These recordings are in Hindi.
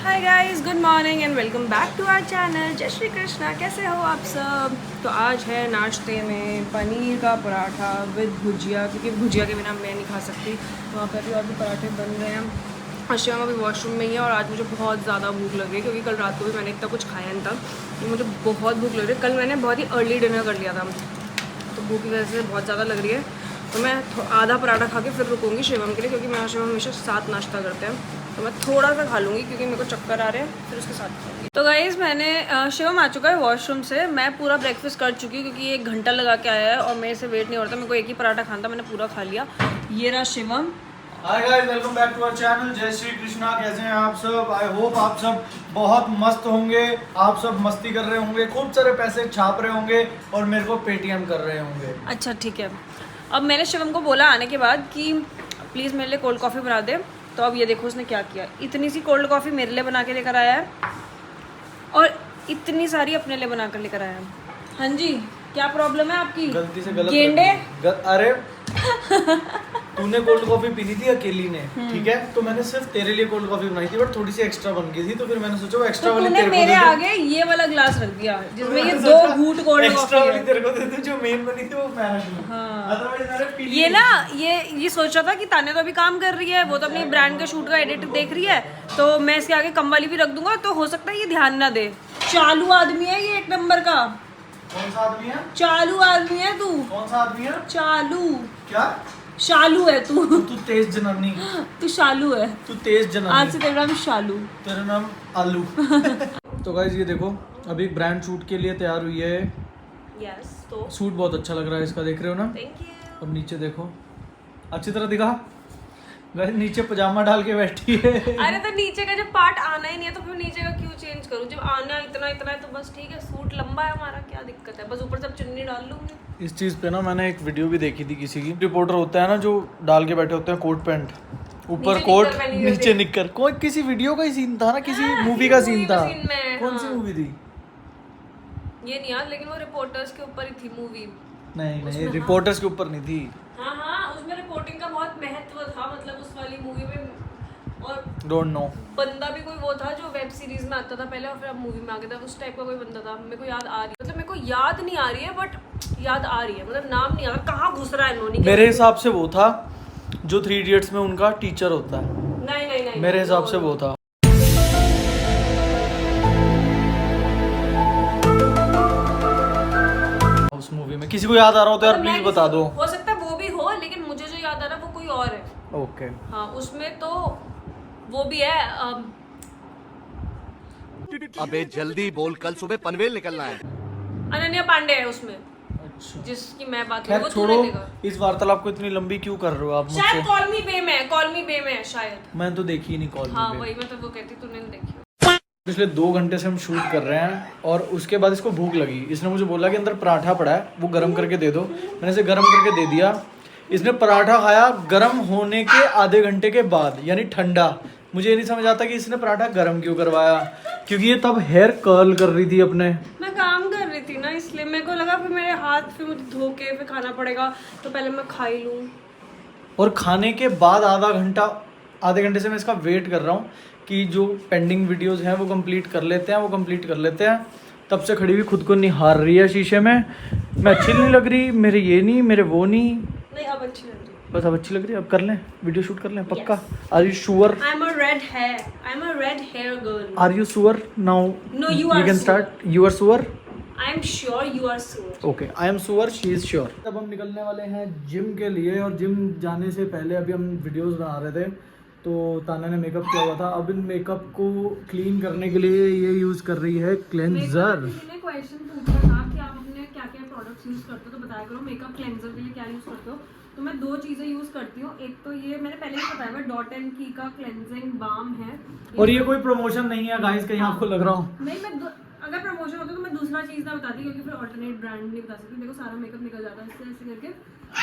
Hi guys, good morning and welcome back to our channel. जय श्री कृष्णा। कैसे हो आप सब? तो आज है नाश्ते में पनीर का पराठा विद भुजिया, क्योंकि भुजिया के बिना मैं नहीं खा सकती। वहाँ पर भी और भी पराठे बन रहे हैं। और शिवम अभी वॉशरूम में ही है और आज मुझे बहुत ज़्यादा भूख लग रही है, क्योंकि कल रात को भी मैंने इतना कुछ खाया नहीं था। तो मुझे बहुत भूख लग रही है। कल मैंने बहुत ही अर्ली डिनर कर लिया था, तो भूख की वजह से बहुत ज़्यादा लग रही है। तो मैं आधा पराठा खा के फिर रुकूंगी शिवम के लिए, क्योंकि मैं और शिवम हमेशा साथ नाश्ता करते हैं। तो मैं थोड़ा सा खा लूँगी क्योंकि मेरे को चक्कर आ रहे हैं, फिर उसके साथ खाऊंगी। तो गाइज़, मैंने शिवम आ चुका है वॉशरूम से। मैं पूरा ब्रेकफास्ट कर चुकी हूँ, क्योंकि 1 घंटा लगा के आया है और मेरे से वेट नहीं हो रहा था। मेरे को एक ही पराठा खाना था, मैंने पूरा खा लिया। ये रहा Shivam. Hi guys, welcome back to our channel. जय श्री कृष्णा। कैसे हैं आप सब? आई होप आप सब बहुत मस्त होंगे। आप सब मस्ती कर रहे होंगे, खूब सारे पैसे छाप रहे होंगे और मेरे को पेटीएम कर रहे होंगे। अच्छा ठीक है। अब मैंने शिवम को बोला आने के बाद कि प्लीज़ मेरे लिए कोल्ड कॉफ़ी बना दे। तो अब ये देखो उसने क्या किया। इतनी सी कोल्ड कॉफ़ी मेरे लिए बना के लेकर आया है और इतनी सारी अपने लिए बना कर लेकर आया है। हाँ जी, क्या प्रॉब्लम है आपकी? गलती से गलत गेंडे। अरे तूने कोल्ड कॉफी पीनी थी अकेली ने, ठीक है? तो मैंने सिर्फ तेरे लिए कोल्ड कॉफी बनाई थी, बट थोड़ी सी एक्स्ट्रा बन गई थी। तो फिर मैंने सोचा वो एक्स्ट्रा तो वाली तूने तेरे को मेरे दे दूं। आगे ये वाला ग्लास रख दिया जिसमें ये मैंने 2 सोचा घूंट कोल्ड एक्स्ट्रा कॉफ़ी वाली है। तेरे को दे दूं, जो मेन बनी थी वो मैंने पी। हाँ। अदरवाइज मैंने पी ये ली। ना ये सोच रहा था कि तान्या तो अभी काम कर रही है, वो तो अपनी ब्रांड के शूट का एडिट देख रही है, तो मैं इसके आगे कम वाली भी रख दूंगा, तो हो सकता है ये ध्यान ना दे। चालू आदमी है ये, 1 नंबर का। कौन सा आदमी है? चालू आदमी है तू। कौन सा आदमी है? चालू। क्या? शालू है तू। तू तेज जनानी। तू शालू है। तू तेज आज जनानी। से तेरा नाम शालू। तेरा नाम आलू। तो गाइस ये देखो, अभी ब्रांड शूट के लिए तैयार हुई है। यस, तो सूट बहुत अच्छा लग रहा है इसका, देख रहे हो ना? Thank you. और नीचे देखो, अच्छी तरह दिखा। गाइस नीचे पजामा डाल के बैठी है। अरे तो नीचे का जब पार्ट आना ही नहीं है तो फिर नीचे का क्यों चेंज करूँ? जब आना इतना इतना है तो बस ठीक है। सूट लंबा है हमारा, क्या दिक्कत है? बस ऊपर से अब चुन्नी डाल लूंगी। इस चीज़ पे ना मैंने एक वीडियो भी देखी थी किसी की। रिपोर्टर होता है ना जो डाल के बैठे होते हैं कोट पैंट, ऊपर नीचे कोट निक्कर पहनी हुई नीचे निक्कर। कोई किसी वीडियो का ही सीन था ना, किसी मूवी का सीन था। सीन में, कौन सी हाँ। मूवी थी? ये नहीं यार, लेकिन वो रिपोर्टर्स के ऊपर ही थी मूवी। नहीं, रिपोर्टर्स के ऊपर नहीं थी। हाँ, उसमें रिपोर्टिंग का बहुत महत्व था, मतलब उस वाली मूवी में। और डोंट नो। बंदा भी कोई वो था जो वेब सीरीज में आता था पहले और फिर अब मूवी में आ गया था। उस टाइप का कोई बंदा था। मेरे को याद आ रही है, मतलब मेरे को याद नहीं आ रही है, बट याद आ रही है, मतलब नाम नहीं आ रहा। कहाँ घुस रहा है नोनी के? मेरे हिसाब से वो था जो 3 इडियट्स में उनका टीचर होता है। नहीं, मेरे हिसाब से वो था। उस मूवी में किसी को याद आ रहा हो तो यार प्लीज बता दो। हो सकता है वो भी हो, लेकिन मुझे जो याद आ रहा है वो कोई और है। ओके। हाँ, उसमें तो वो भी है। अबे जल्दी बोल, कल सुबह पनवेल निकलना है। अनन्या पांडे है उसमें, अच्छा, जिसकी मैं बात कर रही खैर हूँ। वो छोड़ो, तूने देखा? इस वार्तालाप को इतनी लंबी क्यों कर रहे हो आप शायद मुझसे? कॉल मी बे में शायद। मैं तो देखी ही नहीं कॉल। हाँ वही मैं तो वो कहती, तूने नहीं देखी। पिछले 2 घंटे से हम शूट कर रहे हैं और उसके बाद इसको भूख लगी। इसने मुझे बोला कि अंदर पराठा पड़ा है, वो गर्म करके दे दो। मैंने इसे गर्म करके दे दिया। इसने पराठा खाया गर्म होने के आधे घंटे के बाद, यानी ठंडा। मुझे ये नहीं समझ आता कि इसने पराठा गर्म क्यों करवाया, क्योंकि ये तब हेयर कर्ल कर रही थी अपने। मैं काम कर रही थी ना, इसलिए मेरे को लगा फिर मेरे हाथ फिर मुझे धो के फिर खाना पड़ेगा, तो पहले मैं खा ही लूँ। और खाने के बाद आधे घंटे से मैं इसका वेट कर रहा हूँ कि जो पेंडिंग वीडियोस हैं वो कंप्लीट कर लेते हैं। तब से खड़ी हुई खुद को निहार रही है शीशे में। मैं अच्छी नहीं लग रही, मेरे ये नहीं, मेरे वो नहीं। नहीं, अब अच्छी लग रही है। बस अब अच्छी लग रही है, अब कर लें वीडियो शूट कर लें पक्का। Are you sure? I am a red hair girl. Are you sure now? No, you we are can sure. Start. You are sure? I am sure you are sure. Okay, I am sure, she is sure. अब हम निकलने वाले हैं जिम के लिए, और जिम जाने से पहले अभी हम वीडियोस बना रहे थे, तो ताना ने मेकअप किया हुआ था। अब इन मेकअप को क्लीन करने के लिए ये यूज़ कर रही है क्लेंजर। मैंने क्वेश्चन पूछा था कि आप अपने क्या क्या प्रोडक्ट्स यूज़ करते हो, तो बताया करो। मेकअप क्लेंजर के लिए क्या यूज़ करते हो? तो मैं 2 चीज़ें यूज़ करती हूँ। एक तो ये मैंने पहले ही बताया हुआ डॉट एंड की का क्लेंजिंग बाम है। और ये कोई प्रमोशन नहीं है गाइस, कहीं आपको लग रहा हो। नहीं, मैं अगर प्रमोशन होता तो मैं दूसरा चीज़ ना बताती, क्योंकि फिर ऑल्टरनेट ब्रांड नहीं बता सकती। देखो सारा मेकअप निकल जाता है इससे ऐसे करके।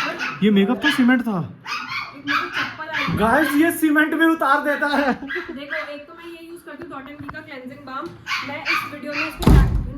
और ये मेकअप तो सीमेंट था एक मेरे को चप्पल आई। गाइस, ये सीमेंट में उतार देता है। देखो, एक तो मैं ये यूज़ करती हूँ डॉट एंड की का क्लेंजिंग बाम। मैं इस वीडियो में इसको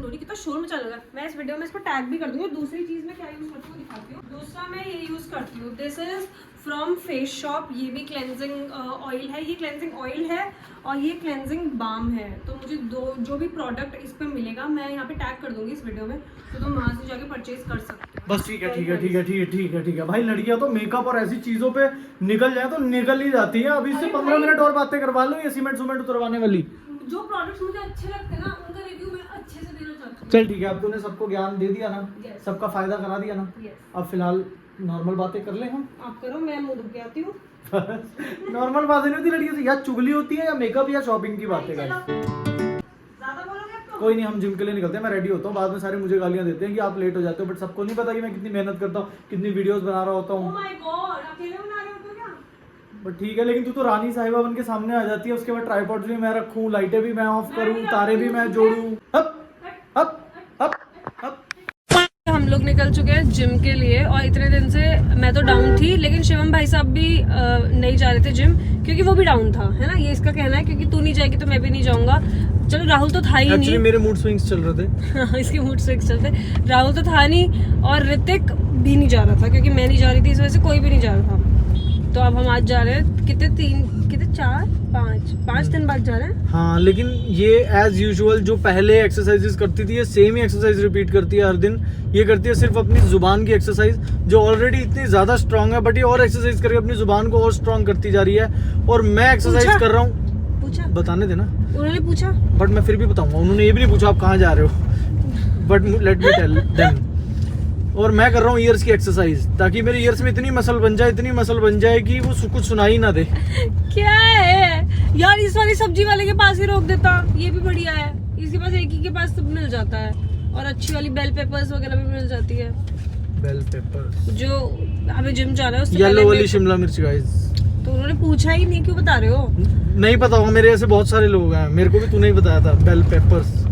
हो रही, कितना शोर मचा लगा। मैं इस वीडियो में इसको टैग भी कर दूंगी। दूसरी चीज मैं क्या यूज करती हूँ दिखाती हूँ। दूसरा मैं ये यूज करती हूँ, this is from face shop. ये भी क्लेंजिंग ऑयल है, ये क्लेंजिंग ऑयल है और ये क्लेंजिंग बाम है। तो मुझे जो भी प्रोडक्ट इस पे मिलेगा मैं यहाँ पे टैग कर दूंगी इस वीडियो में, तो तुम वहाँ से जाके परचेज कर सकते हो। बस ठीक है भाई। लड़कियां तो मेकअप और ऐसी चीजों पे निकल जाए तो निकल ही जाती है। अभी इससे 15 मिनट और बातें करवा लो, ये सीमेंट उतरवाने वाली। जो प्रोडक्ट्स मुझे अच्छे लगते हैं ना उनका रिव्यू मैं अच्छे से देना चाहती हूँ। चल ठीक है, अब तूने सबको ज्ञान दे दिया ना, Yes. सबका फायदा करा दिया ना। Yes. अब फिलहाल नॉर्मल बातें कर ले हम। आप करो, मैं मुंह धुल के आती हूँ। नॉर्मल बातें नहीं होती लड़कियों से, या चुगली होती है या मेकअप या शॉपिंग की बातें चलो। करें। ज्यादा बोलोगे आप तो? कोई नहीं, हम जिम के लिए निकलते हैं, मैं रेडी होता हूँ। बाद में सारे मुझे गालियां देते हैं कि आप लेट हो जाते हो, बट सबको नहीं पता कि मैं कितनी मेहनत करता हूँ, कितनी वीडियोस बना रहा होता Oh हूँ। my God, अकेले बना रहे हो तो क्या? बट ठीक है, लेकिन तू तो रानी साहिबा बन के सामने आ जाती है। उसके बाद ट्राइपॉड भी मैं रखूं, लाइटें भी मैं ऑफ करूं, तारे भी मैं जोड़ूं। हप हप हप हप। हम लोग निकल चुके हैं जिम के लिए और इतने दिन से मैं तो डाउन थी, लेकिन शिवम भाई साहब भी नहीं जा रहे थे जिम क्योंकि वो भी डाउन था, है ना। ये इसका कहना है क्योंकि तू नहीं जाएगी तो मैं भी नहीं जाऊंगा। चलो राहुल तो था ही नहीं। एक्चुअली मेरे मूड स्विंग्स चल रहे थे। इसके मूड स्विंग्स चलते। राहुल तो था नहीं और ऋतिक भी नहीं जा रहा था क्योंकि मैं नहीं जा रही थी, इस वजह से कोई भी नहीं जा रहा था। तो अब हम आज जा रहे हैं, कितने 4-5 दिन बाद जा रहे हैं। हाँ, लेकिन ये एज यूजुअल जो पहले एक्सरसाइजेस करती थी, ये सेम ही एक्सरसाइज रिपीट करती है हर दिन। ये करती है सिर्फ अपनी जुबान की एक्सरसाइज, जो ऑलरेडी इतनी ज्यादा स्ट्रांग है, बट ये और एक्सरसाइज करके अपनी जुबान को और स्ट्रांग करती जा रही है। और मैं एक्सरसाइज कर रहा हूँ। पूछा? बताने देना। उन्होंने पूछा, बट मैं फिर भी बताऊंगा। उन्होंने ये भी नहीं पूछा आप कहाँ जा रहे हो, but let me tell them. और मैं कर रहा हूँ ईयर्स की एक्सरसाइज, ताकि मेरे ईयर्स में इतनी मसल बन जाए कि वो कुछ सुनाई ना दे। क्या है यार, इस वाली सब्जी वाले के पास ही रोक देता, ये भी बढ़िया है। इसके पास एक ही के पास सब मिल जाता है और अच्छी वाली बेल पेपर्स वगैरह भी मिल जाती है। बेल पेपर्स जो हमें जिम जाना है उससे येलो पहले वाली शिमला मिर्च गाइस। तो उन्होंने पूछा ही नहीं, क्यों बता रहे हो? नहीं पता होगा, मेरे ऐसे बहुत सारे लोग हैं, मेरे को भी तूने ही बताया था। बेल पेपर्स,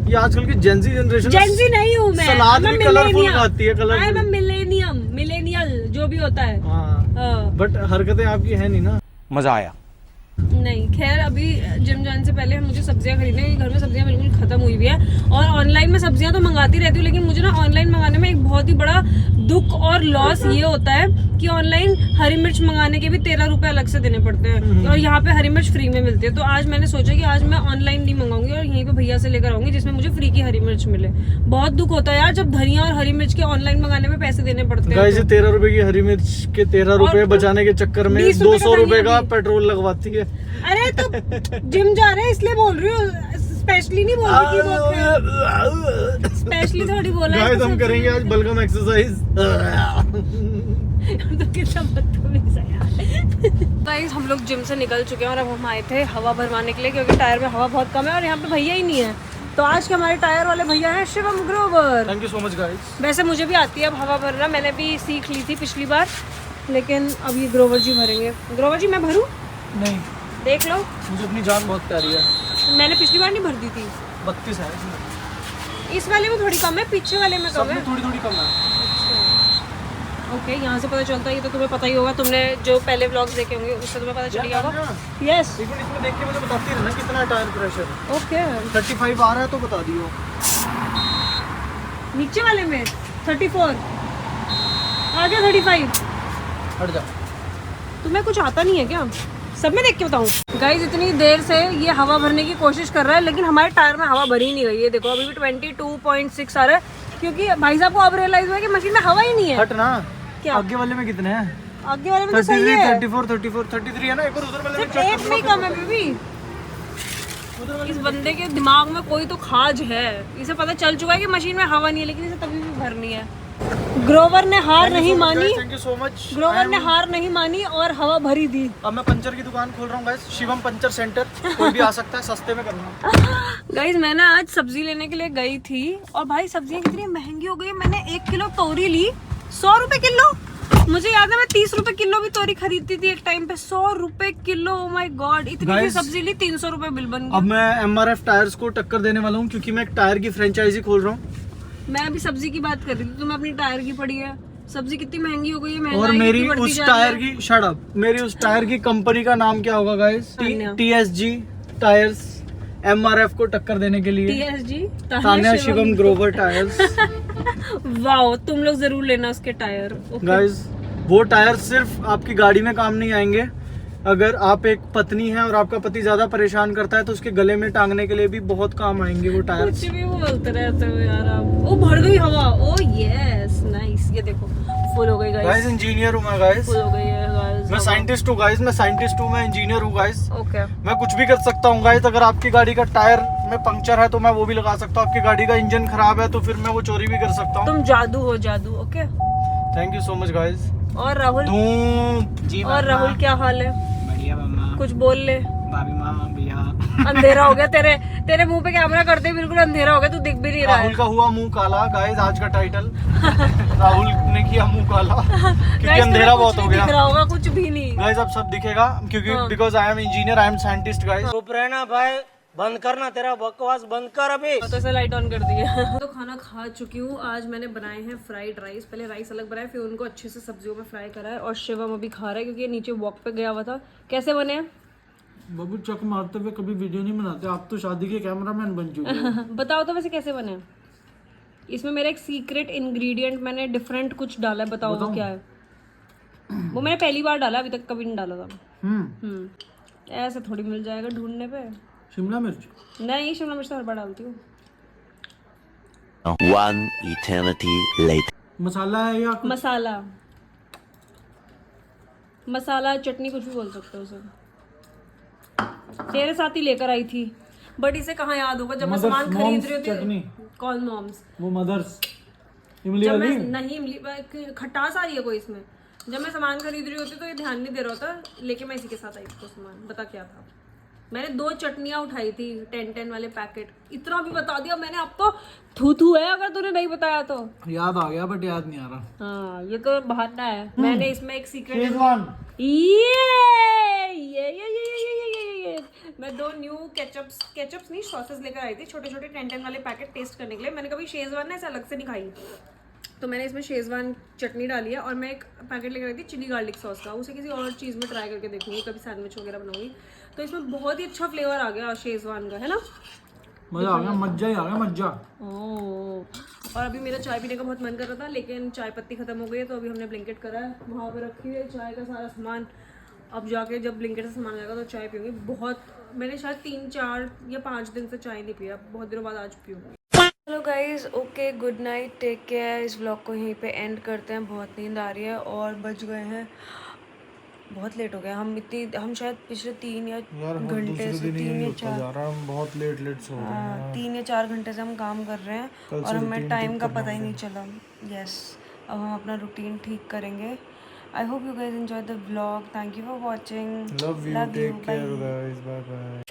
ये आजकल की जेंजी जनरेशन। जेंजी नहीं हूँ मैं, सलाद भी कलरफुल खाती है, कलरफुल। मिलेनियल जो भी होता है। हाँ, बट हरकतें आपकी है नहीं ना। मजा आया। नहीं, खैर अभी जिम जाने से पहले मुझे सब्जियां खरीदने हैं। घर में सब्जियां बिल्कुल खत्म हुई हुई है और ऑनलाइन में सब्जियां तो मंगाती रहती हूँ, लेकिन मुझे ना ऑनलाइन मंगाने में एक बहुत ही बड़ा दुख और लॉस ये होता है कि ऑनलाइन हरी मिर्च मंगाने के भी 13 रुपए अलग से देने पड़ते हैं और यहाँ पे हरी मिर्च फ्री में मिलती है। तो आज मैंने सोचा कि आज मैं ऑनलाइन नहीं मंगाऊंगी और यहीं पे भैया से लेकर आऊंगी जिसमें मुझे फ्री की हरी मिर्च मिले। बहुत दुख होता है यार जब धनिया और हरी मिर्च के ऑनलाइन मंगाने में पैसे देने पड़ते हैं। 13 रुपए की हरी मिर्च के 13 रुपए बचाने के चक्कर में 200 रुपए का पेट्रोल लगवाती है। अरे तो जिम जा रहे हैं इसलिए बोल रही हूँ, स्पेशली नहीं बोल रही कि स्पेशली थोड़ी बोला है। गाइस हम करेंगे आज बलगम एक्सरसाइज। तो कितना बदतमीज है यार। गाइस हम लोग जिम से निकल चुके हैं और अब हम आए थे हवा भरवाने के लिए क्योंकि टायर में हवा बहुत कम है और यहाँ पे भैया ही नहीं है। तो आज के हमारे टायर वाले भैया हैं Shivam Grover. Thank you so much guys. वैसे मुझे भी आती है अब हवा भरना, मैंने भी सीख ली थी पिछली बार, लेकिन अब ये ग्रोवर जी भरेंगे। ग्रोवर जी मैं भरूं? नहीं, देख लो, मुझे अपनी जान बहुत प्यारी है। मैंने पिछली बार नहीं भर दी थी। 32 है इसमें। इस वाले में थोड़ी कम है, पीछे वाले में कम है। थोड़ी कम है। ओके, यहाँ से पता चलता है। ये तो तुम्हें पता ही होगा, तुमने जो पहले व्लॉग्स देखे होंगे उससे तुम्हें पता चल गया होगा। यस, एक मिनट इसमें देख के मुझे बताती रहना कितना है टायर प्रेशर। ओके। 35 आ रहा है तो बता दियो। नीचे वाले में 34 आ गया। 35 हट जा। तुम्हें कुछ आता नहीं है क्या? सब में देख के बताऊँ। गाइस इतनी देर से ये हवा भरने की कोशिश कर रहा है लेकिन हमारे टायर में हवा भरी नहीं गई है। देखो अभी भी 22.6 आ रहा है क्योंकि भाई साहब को अब रियलाइज हुआ कि मशीन में हवा ही नहीं है। हट ना। क्या? आगे वाले में कितने हैं? आगे वाले में तो सही है। 34 33 है ना। एक और उधर वाले में सिर्फ एक में ही कम है बेबी। इस बंदे के दिमाग में कोई तो खाज है, इसे पता चल चुका है कि मशीन में हवा नहीं है लेकिन इसे तभी भी भरनी है। ग्रोवर ने हार नहीं मानी। Thank you so much. Grover ने हार नहीं मानी और हवा भरी दी। अब मैं पंचर की दुकान खोल रहा हूँ गाइस, शिवम पंचर सेंटर। कोई भी आ सकता है, सस्ते में करना। गाइस मैं ना आज सब्जी लेने के लिए गई थी और भाई सब्जियां कितनी महंगी हो गई। मैंने 1 किलो तोरी ली 100 रुपए किलो। मुझे याद है मैं 30 रुपए किलो भी तोरी खरीदती थी एक टाइम पे। 100 रुपए किलो, ओ माय गॉड। इतनी सी सब्जी ली, 300 रुपए बिल बन गया। अब मैं MRF टायर्स को टक्कर देने वाला हूँ क्योंकि मैं एक टायर की फ्रेंचाइजी खोल रहा हूँ। मैं अभी सब्जी की बात कर रही थी, तुम्हें अपनी टायर की पड़ी है। सब्जी कितनी महंगी हो गई है, और मेरी उस टायर की शट अप, मेरी उस टायर की कंपनी का नाम क्या होगा गाइस? TSG tyres. MRF को टक्कर देने के लिए TSG Tanya Shivam Grover tyres. Wow, तुम लोग जरूर लेना उसके टायर। गाइस वो टायर सिर्फ आपकी गाड़ी में काम नहीं आएंगे, अगर आप एक पत्नी है और आपका पति ज्यादा परेशान करता है तो उसके गले में टांगने के लिए भी बहुत काम आएंगे वो टायर। कुछ भी बोलते रहते हो यार आप। ओ भर गई हवा, ओ यस नाइस। ये देखो फुल हो गई गाइस गाइस, इंजीनियर हूँ मैं गाइस, फुल हो गई है गाइस। मैं साइंटिस्ट हूँ गाइस, मैं साइंटिस्ट हूँ, मैं इंजीनियर हूँ गाइस, ओके मैं कुछ भी कर सकता हूँ गाइस। अगर आपकी गाड़ी का टायर में पंक्चर है तो मैं वो भी लगा सकता हूँ, आपकी गाड़ी का इंजन खराब है तो फिर मैं वो चोरी भी कर सकता हूँ। तुम जादू हो, जादू। Okay thank you so much guys. और राहुल, धूम और राहुल क्या हाल है? बढ़िया मम्मा, कुछ बोल ले। भाभी माँ भैया। अंधेरा हो गया तेरे मुंह पे कैमरा करते ही बिल्कुल अंधेरा हो गया, तू दिख भी नहीं रहा है। राहुल का हुआ मुंह काला गाइस, आज का टाइटल राहुल ने किया मुंह काला क्योंकि Guys, अंधेरा तुम्हें बहुत कुछ हो नहीं गया दिख रहा होगा, कुछ भी नहीं। गाइस। अब सब दिखेगा क्योंकि हाँ। Because I am engineer, I am scientist guys. चुप रहना भाई, बंद करना, तेरा बकवास बंद कर अभी। तो ऐसे लाइट ऑन कर दिया। तो खाना खा चुकी हूँ। आज मैंने बनाए हैं फ्राइड राइस। पहले राइस अलग बनाए, फिर उनको अच्छे से सब्जियों में फ्राई करा है। और शिवम अभी खा रहा है क्योंकि ये नीचे वॉक पे गया हुआ था। कैसे बने हैं? बाबू चक मारते हुए कभी वीडियो नहीं बनाते, आप तो शादी के कैमरामैन बन चुके हो। बताओ तो वैसे कैसे बने? इसमें मेरा एक सीक्रेट इंग्रेडिएंट मैंने डिफरेंट कुछ डाला है, बताओ वो क्या है? वो मैंने पहली बार डाला, अभी तक कभी नहीं डाला था। ऐसे थोड़ी मिल जाएगा ढूंढने पे। शिमला मिर्च नहीं, शिमला मिर्च तो हर बार डालती हूँ। One eternity later. मसाला है या मसाला, मसाला चटनी कुछ भी बोल सकते हो उसे। तेरे साथ ही लेकर आई थी, बट इसे कहाँ याद होगा जब मैं सामान खरीद रही चटनी। होती। कौन मॉम्स? वो मदर्स इमली जब मैं वाली। नहीं, इमली खटास आ रही है कोई इसमें। जब मैं सामान खरीद रही होती तो ये ध्यान नहीं दे रहा होता, लेके मैं इसी के साथ आई थी। तो सामान बता क्या था? मैंने 2 चटनियाँ उठाई थी, 10 वाले पैकेट। इतना भी बता दिया मैंने, अब तो थू है अगर तूने नहीं बताया तो। याद आ गया बट याद नहीं आ रहा। हाँ, ये तो बहाना है। मैंने इसमें एक सीक्रेट शेजवान। ये मैं 2 न्यू केचप्स नहीं, सॉसेस लेकर आई थी, छोटे छोटे 10 वाले पैकेट टेस्ट करने के लिए। मैंने कभी शेजवान ना ऐसे अलग से नहीं खाई, तो मैंने इसमें शेजवान चटनी डाली है। और मैं एक पैकेट लेकर आई थी चिली गार्लिक सॉस का, उसे किसी और चीज़ में ट्राई करके देखूंगी, कभी सैंडविच वगैरह बनाऊंगी। तो इसमें बहुत ही अच्छा फ्लेवर आ गया शेजवान का, है ना? मजा आ गया, मज्जा ही आ गया, मज्जा। ओह, और अभी मेरा चाय पीने का बहुत मन कर रहा था, लेकिन चाय पत्ती खत्म हो गई है, तो अभी हमने ब्लिंकिट करा है, वहाँ पे रखी हुई है चाय का सारा सामान। अब जाके जब ब्लिंकिट से सामान आएगा तो चाय पीऊँगी। बहुत, मैंने शायद 3, 4 या 5 दिन से चाय नहीं पिया, बहुत दिनों बाद आज पीऊँगी। Hello guys, okay, good night, take care. इस व्लॉग को यहीं पे एंड करते हैं, बहुत नींद आ रही है और बज गए हैं, बहुत लेट हो गया। हम शायद पिछले 3 या घंटे से 3 या 4 हम बहुत लेट सो रहे हैं। 3 या 4 घंटे से हम काम कर रहे हैं और हमें टाइम का पता ही नहीं चला। यस, अब हम अपना रूटीन ठीक करेंगे। I hope you guys enjoy the vlog. Thank you for watching. Love you, take care guys, bye bye.